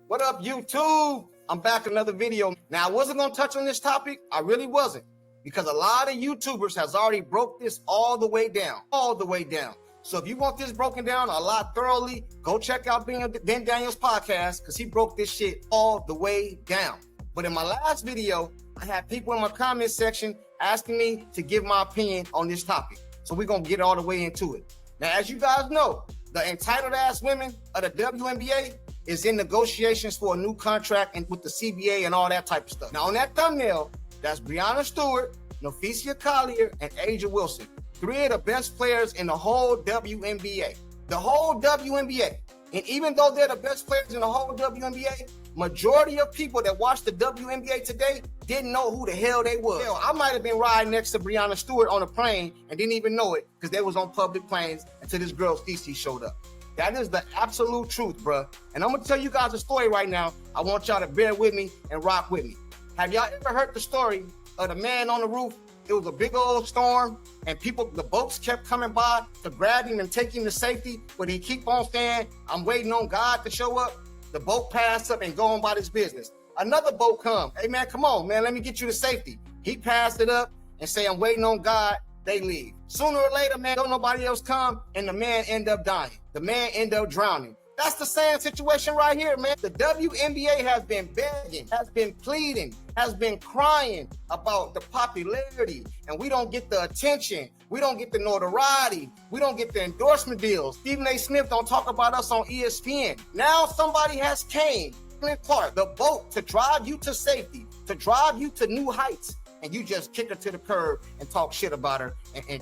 What up, YouTube? I'm back with another video. Now, I wasn't going to touch on this topic. I really wasn't. Because a lot of YouTubers has already broke this all the way down. So if you want this broken down a lot thoroughly, go check out Ben Daniels' podcast because he broke this shit all the way down. But in my last video, I had people in my comment section asking me to give my opinion on this topic. So we're going to get all the way into it. Now, as you guys know, the entitled ass women of the Wnba is in negotiations for a new contract and with the CBA and all that type of stuff. Now, on that thumbnail, that's Breonna Stewart, Nafisia Collier, and Asia Wilson. 3 of the best players in the whole WNBA. The whole WNBA. And even though they're the best players in the whole WNBA, majority of people that watch the WNBA today didn't know who the hell they was. Hell, I might have been riding next to Breonna Stewart on a plane and didn't even know it because they was on public planes until this girl Stacey showed up. That is the absolute truth, bruh. And I'm gonna tell you guys a story right now. I want y'all to bear with me and rock with me. Have y'all ever heard the story of the man on the roof? It was a big old storm and the boats kept coming by to grab him and take him to safety, but he keep on saying, I'm waiting on God to show up. The boat passed up and go on about his business. Another boat come. Hey man, come on, man, let me get you to safety. He passed it up and say, I'm waiting on God. They leave. Sooner or later, man, don't nobody else come, and the man end up dying. The man end up drowning. That's the same situation right here, man. The WNBA has been begging, has been pleading, has been crying about the popularity, and we don't get the attention. We don't get the notoriety. We don't get the endorsement deals. Stephen A. Smith don't talk about us on ESPN. Now somebody has came, Clark, the boat to drive you to safety, to drive you to new heights, and you just kick her to the curb and talk shit about her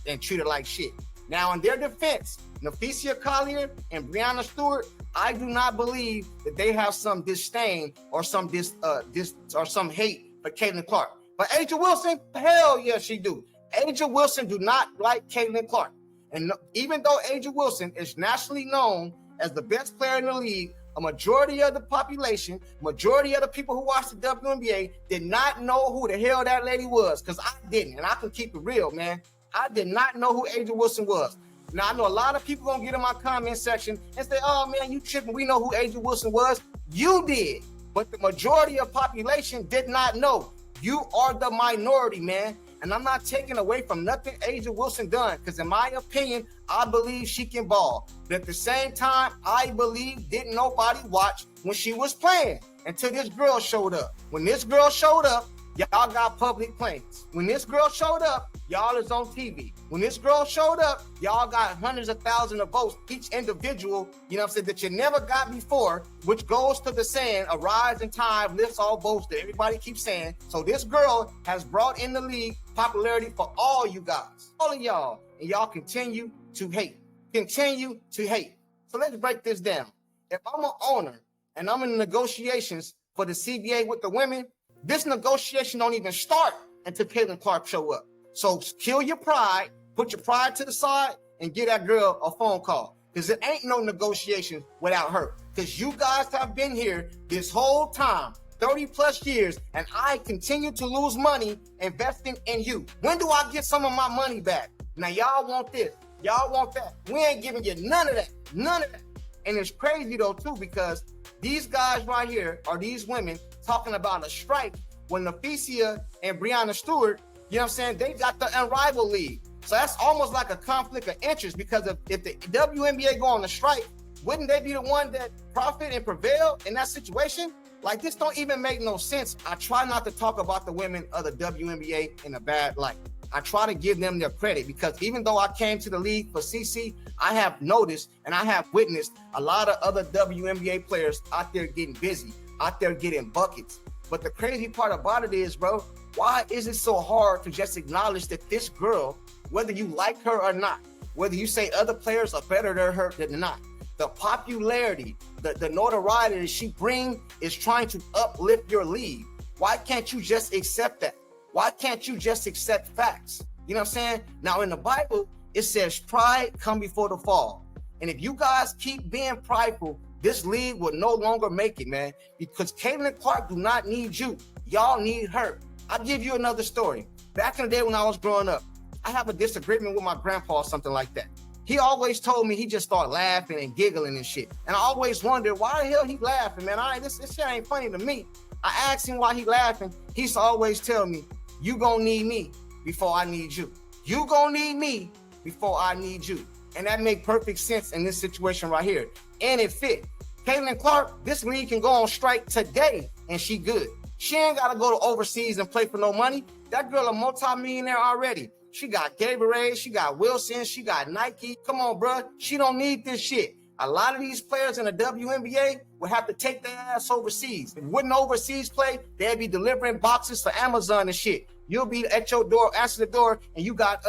and treat her like shit. Now, in their defense, Nafisia Collier and Breonna Stewart, I do not believe that they have some disdain or some hate for Caitlin Clark. But Asia Wilson, hell yeah, she do. Asia Wilson do not like Caitlin Clark. And even though Asia Wilson is nationally known as the best player in the league, a majority of the population, majority of the people who watch the WNBA did not know who the hell that lady was, because I didn't, and I can keep it real, man. I did not know who Asia Wilson was. Now, I know a lot of people gonna get in my comment section and say, oh man, you tripping, we know who Asia Wilson was. You did, but the majority of population did not know. You are the minority, man. And I'm not taking away from nothing Asia Wilson done, because in my opinion, I believe she can ball. But at the same time, I believe didn't nobody watch when she was playing until this girl showed up. When this girl showed up, y'all got public planes. When this girl showed up, y'all is on TV. When this girl showed up, y'all got hundreds of thousands of votes, each individual, you know what I'm saying, that you never got before, which goes to the saying, a rising tide lifts all boats that everybody keeps saying. So this girl has brought in the league popularity for all you guys, all of y'all, and y'all continue to hate. Continue to hate. So let's break this down. If I'm an owner and I'm in negotiations for the CBA with the women, this negotiation don't even start until Caitlin Clark show up. So kill your pride, put your pride to the side, and give that girl a phone call. Because it ain't no negotiation without her. Because you guys have been here this whole time, 30 plus years, and I continue to lose money investing in you. When do I get some of my money back? Now y'all want this, y'all want that. We ain't giving you none of that, none of that. And it's crazy though too, because these guys right here are these women talking about a strike when Nafisia and Breonna Stewart, you know what I'm saying, they got the unrivaled league. So that's almost like a conflict of interest, because if the WNBA go on a strike, wouldn't they be the one that profit and prevail in that situation? Like, this don't even make no sense. I try not to talk about the women of the WNBA in a bad light. I try to give them their credit, because even though I came to the league for CC, I have noticed and I have witnessed a lot of other WNBA players out there getting busy, out there getting buckets. But the crazy part about it is, bro, why is it so hard to just acknowledge that this girl, whether you like her or not, whether you say other players are better than her than not, the popularity, the notoriety that she brings is trying to uplift your league. Why can't you just accept that? Why can't you just accept facts? You know what I'm saying? Now in the Bible, it says pride come before the fall. And if you guys keep being prideful, this league will no longer make it, man, because Caitlin Clark do not need you. Y'all need her. I'll give you another story. Back in the day when I was growing up, I have a disagreement with my grandpa or something like that. He always told me he just started laughing and giggling and shit. And I always wondered why the hell he laughing, man. This shit ain't funny to me. I asked him why he laughing. He used to always tell me, you gonna need me before I need you. You gonna need me before I need you. And that make perfect sense in this situation right here. And it fit. Caitlin Clark, this league can go on strike today and she good. She ain't gotta go to overseas and play for no money. That girl a multi-millionaire already. She got Gatorade, she got Wilson, she got Nike. Come on, bro. She don't need this shit. A lot of these players in the WNBA would have to take their ass overseas. If wouldn't overseas play, they'd be delivering boxes for Amazon and shit. You'll be at your door, answer the door, and you got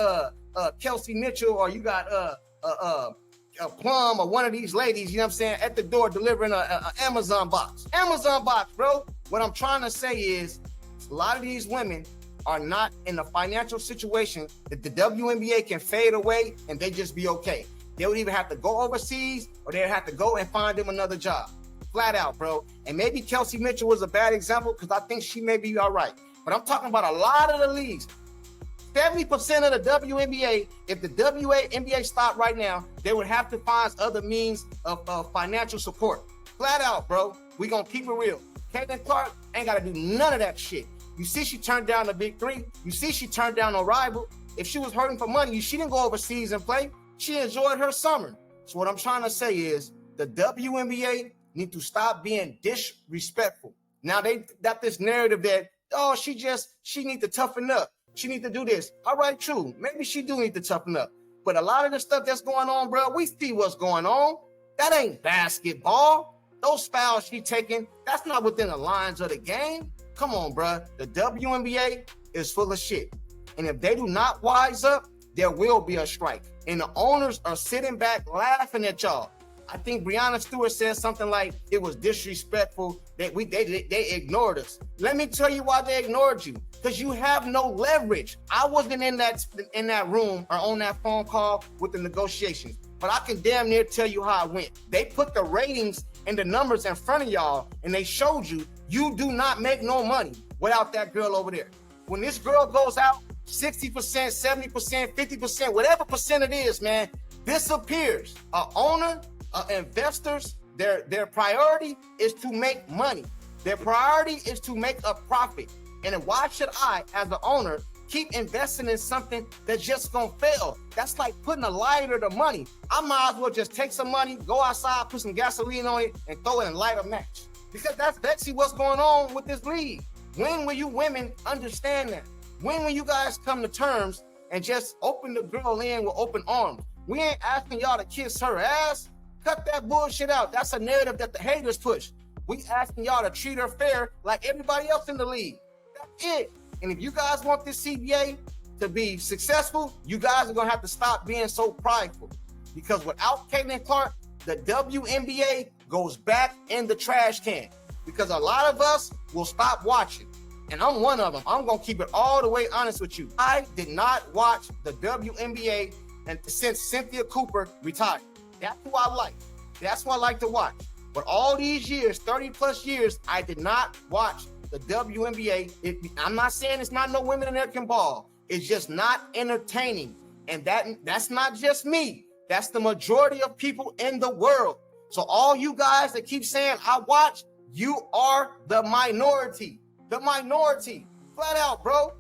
Kelsey Mitchell, or you got Plum, or one of these ladies, you know what I'm saying, at the door delivering a Amazon box. Amazon box, bro. What I'm trying to say is a lot of these women are not in a financial situation that the WNBA can fade away and they just be okay. They would either have to go overseas or they'd have to go and find them another job. Flat out, bro. And maybe Kelsey Mitchell was a bad example because I think she may be all right. But I'm talking about a lot of the leagues. 70% of the WNBA, if the WNBA stopped right now, they would have to find other means of financial support. Flat out, bro. We gonna keep it real. Caitlin Clark ain't gotta do none of that shit. You see she turned down the big three. You see she turned down a rival. If she was hurting for money, she didn't go overseas and play. She enjoyed her summer. So what I'm trying to say is the WNBA need to stop being disrespectful. Now they got this narrative that, oh, she need to toughen up. She need to do this. All right, true. Maybe she do need to toughen up. But a lot of the stuff that's going on, bro, we see what's going on. That ain't basketball. Those fouls she taking, that's not within the lines of the game. Come on, bro. The WNBA is full of shit. And if they do not wise up, there will be a strike. And the owners are sitting back laughing at y'all. I think Breonna Stewart said something like it was disrespectful that they ignored us. Let me tell you why they ignored you. Because you have no leverage. I wasn't in that room or on that phone call with the negotiations, but I can damn near tell you how it went. They put the ratings and the numbers in front of y'all, and they showed you do not make no money without that girl over there. When this girl goes out, 60%, 70%, 50%, whatever percent it is, man, disappears. Owner, investors, their priority is to make money. Their priority is to make a profit. And why should I, as the owner, keep investing in something that's just gonna fail? That's like putting a lighter to money. I might as well just take some money, go outside, put some gasoline on it, and throw it and light a match. Because that's basically what's going on with this league. When will you women understand that? When will you guys come to terms and just open the girl in with open arms? We ain't asking y'all to kiss her ass. Cut that bullshit out. That's a narrative that the haters push. We asking y'all to treat her fair like everybody else in the league. That's it. And if you guys want this CBA to be successful, you guys are gonna have to stop being so prideful. Because without Caitlin Clark, the WNBA goes back in the trash can. Because a lot of us will stop watching. And I'm one of them. I'm gonna keep it all the way honest with you. I did not watch the WNBA since Cynthia Cooper retired. That's who I like. That's who I like to watch. But all these years, 30 plus years, I did not watch the WNBA. I'm not saying it's not no women in there can ball. It's just not entertaining. And that's not just me. That's the majority of people in the world. So all you guys that keep saying, I watch, you are the minority. The minority. Flat out, bro.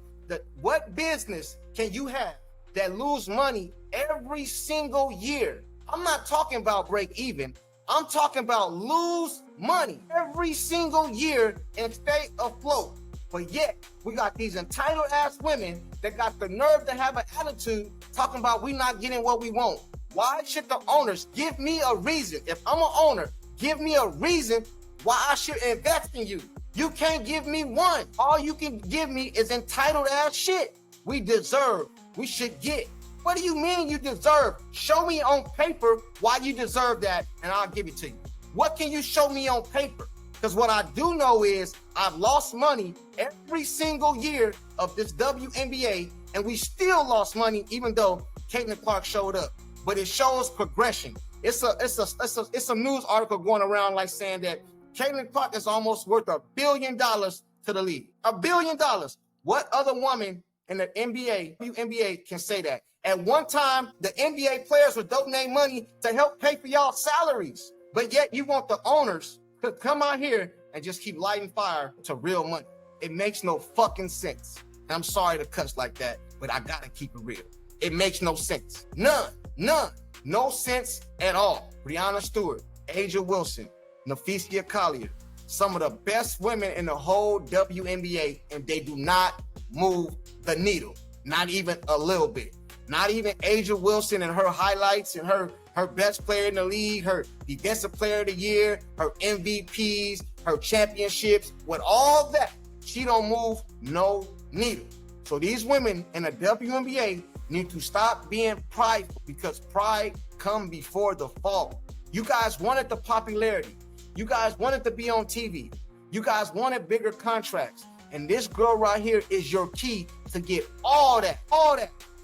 What business can you have that lose money every single year? I'm not talking about break even. I'm talking about lose money every single year and stay afloat. But yet, we got these entitled ass women that got the nerve to have an attitude talking about we not getting what we want. Why should the owners give me a reason? If I'm an owner, give me a reason why I should invest in you. You can't give me one. All you can give me is entitled ass shit. We deserve, we should get. What do you mean you deserve? Show me on paper why you deserve that and I'll give it to you. What can you show me on paper? Because what I do know is I've lost money every single year of this WNBA and we still lost money even though Caitlin Clark showed up. But it shows progression. It's a news article going around like saying that Caitlin Clark is almost worth $1 billion to the league. $1 billion. What other woman in the NBA, WNBA can say that? At one time, the NBA players were donating money to help pay for y'all salaries. But yet you want the owners to come out here and just keep lighting fire to real money. It makes no fucking sense. And I'm sorry to cuss like that, but I gotta keep it real. It makes no sense. None. No sense at all. Breonna Stewart, Aja Wilson, Nafisia Collier, some of the best women in the whole WNBA, and they do not move the needle. Not even a little bit. Not even Aja Wilson and her highlights and her best player in the league, her defensive player of the year, her MVPs, her championships, with all that, she don't move no needle. So these women in the WNBA need to stop being prideful, because pride comes before the fall. You guys wanted the popularity. You guys wanted to be on TV. You guys wanted bigger contracts. And this girl right here is your key to get all that.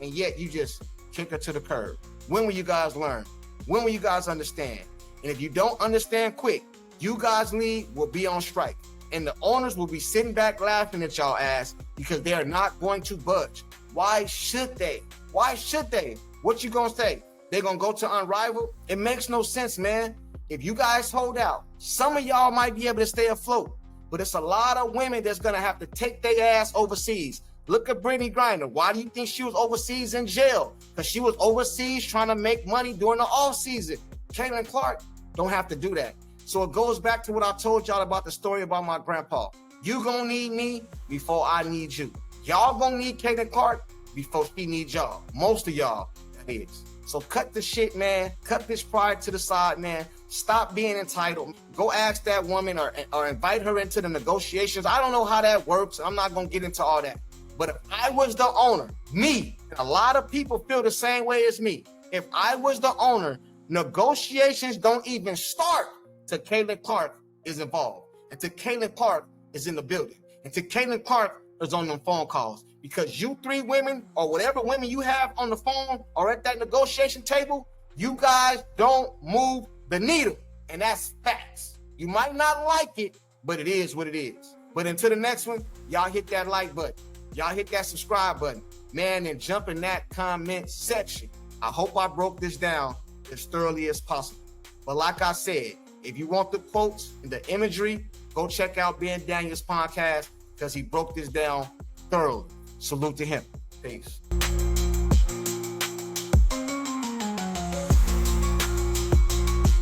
And yet you just kick her to the curb. When will you guys learn? When will you guys understand? And if you don't understand quick, you guys' league will be on strike. And the owners will be sitting back laughing at y'all ass because they are not going to budge. Why should they? Why should they? What you gonna say? They're gonna go to Unrivaled? It makes no sense, man. If you guys hold out, some of y'all might be able to stay afloat, but it's a lot of women that's gonna have to take their ass overseas. Look at Brittany Griner. Why do you think she was overseas in jail? Because she was overseas trying to make money during the off season. Caitlin Clark don't have to do that. So it goes back to what I told y'all about the story about my grandpa. You gonna need me before I need you. Y'all gonna need Caitlin Clark before she needs y'all. Most of y'all, that is. So cut the shit, man. Cut this pride to the side, man. Stop being entitled. Go ask that woman or invite her into the negotiations. I don't know how that works. I'm not gonna get into all that. But if I was the owner, me, and a lot of people feel the same way as me. If I was the owner, negotiations don't even start till Caitlin Clark is involved. And till Caitlin Clark is in the building. And till Caitlin Clark is on them phone calls. Because you three women, or whatever women you have on the phone or at that negotiation table, you guys don't move the needle. And that's facts. You might not like it, but it is what it is. But until the next one, y'all hit that like button. Y'all hit that subscribe button, man, and jump in that comment section. I hope I broke this down as thoroughly as possible. But like I said, if you want the quotes and the imagery, go check out Ben Daniels' podcast because he broke this down thoroughly. Salute to him. Peace.